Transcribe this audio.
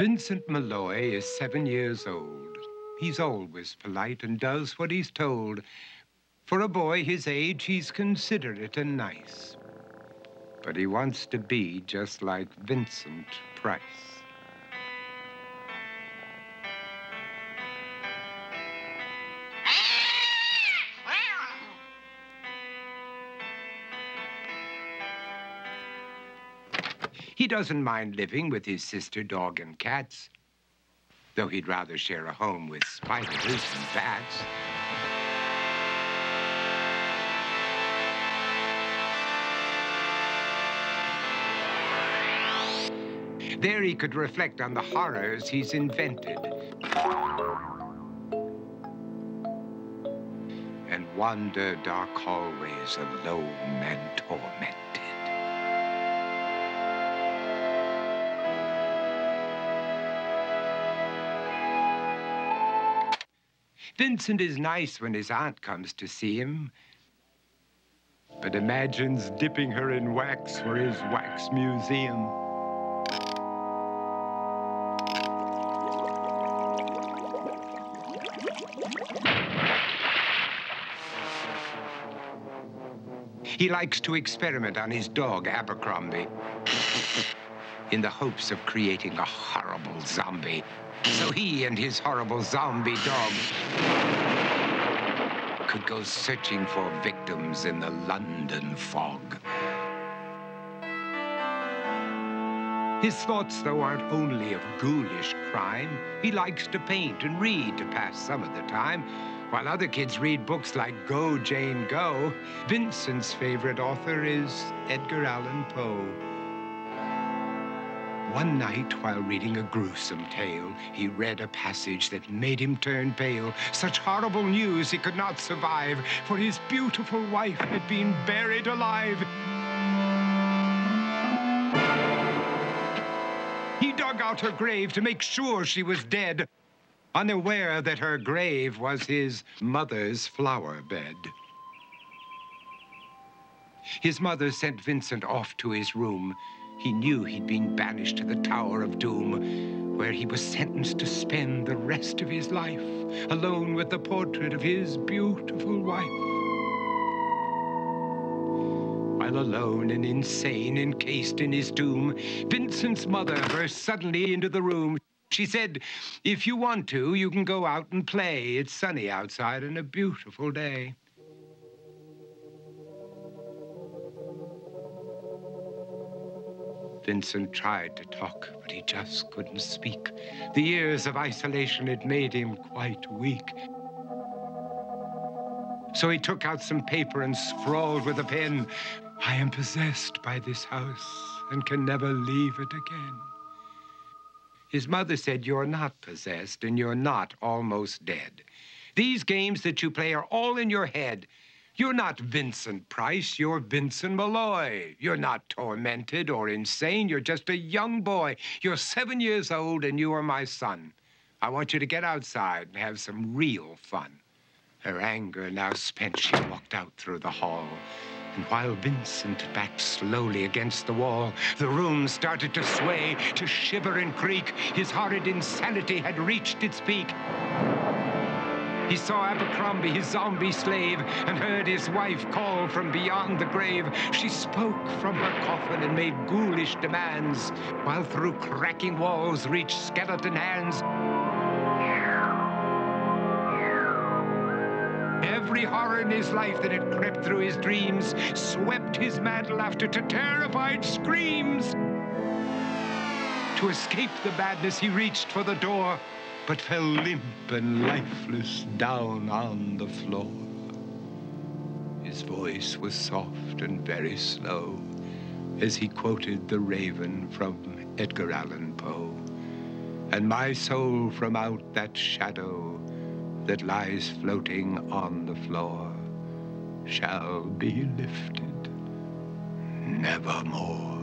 Vincent Malloy is 7 years old. He's always polite and does what he's told. For a boy his age, he's considerate and nice. But he wants to be just like Vincent Price. He doesn't mind living with his sister, dog, and cats, though he'd rather share a home with spiders and bats. There he could reflect on the horrors he's invented and wander dark hallways alone and tormented. Vincent is nice when his aunt comes to see him, but imagines dipping her in wax for his wax museum. He likes to experiment on his dog, Abercrombie, in the hopes of creating a horrible zombie. So he and his horrible zombie dog could go searching for victims in the London fog. His thoughts, though, aren't only of ghoulish crime. He likes to paint and read to pass some of the time. While other kids read books like Go, Jane, Go, Vincent's favorite author is Edgar Allan Poe. One night, while reading a gruesome tale, he read a passage that made him turn pale. Such horrible news he could not survive, for his beautiful wife had been buried alive. He dug out her grave to make sure she was dead, unaware that her grave was his mother's flower bed. His mother sent Vincent off to his room. He knew he'd been banished to the Tower of Doom, where he was sentenced to spend the rest of his life alone with the portrait of his beautiful wife. While alone and insane, encased in his tomb, Vincent's mother burst suddenly into the room. She said, "If you want to, you can go out and play. It's sunny outside and a beautiful day." Vincent tried to talk, but he just couldn't speak. The years of isolation had made him quite weak. So he took out some paper and scrawled with a pen, "I am possessed by this house and can never leave it again." His mother said, "You're not possessed and you're not almost dead. These games that you play are all in your head. You're not Vincent Price, you're Vincent Malloy. You're not tormented or insane, you're just a young boy. You're 7 years old and you are my son. I want you to get outside and have some real fun." Her anger now spent, she walked out through the hall. And while Vincent backed slowly against the wall, the room started to sway, to shiver and creak. His horrid insanity had reached its peak. He saw Abercrombie, his zombie slave, and heard his wife call from beyond the grave. She spoke from her coffin and made ghoulish demands, while through cracking walls reached skeleton hands. Every horror in his life that had crept through his dreams swept his mad laughter to terrified screams. To escape the madness, he reached for the door, but fell limp and lifeless down on the floor. His voice was soft and very slow as he quoted The Raven from Edgar Allan Poe. "And my soul from out that shadow that lies floating on the floor shall be lifted nevermore."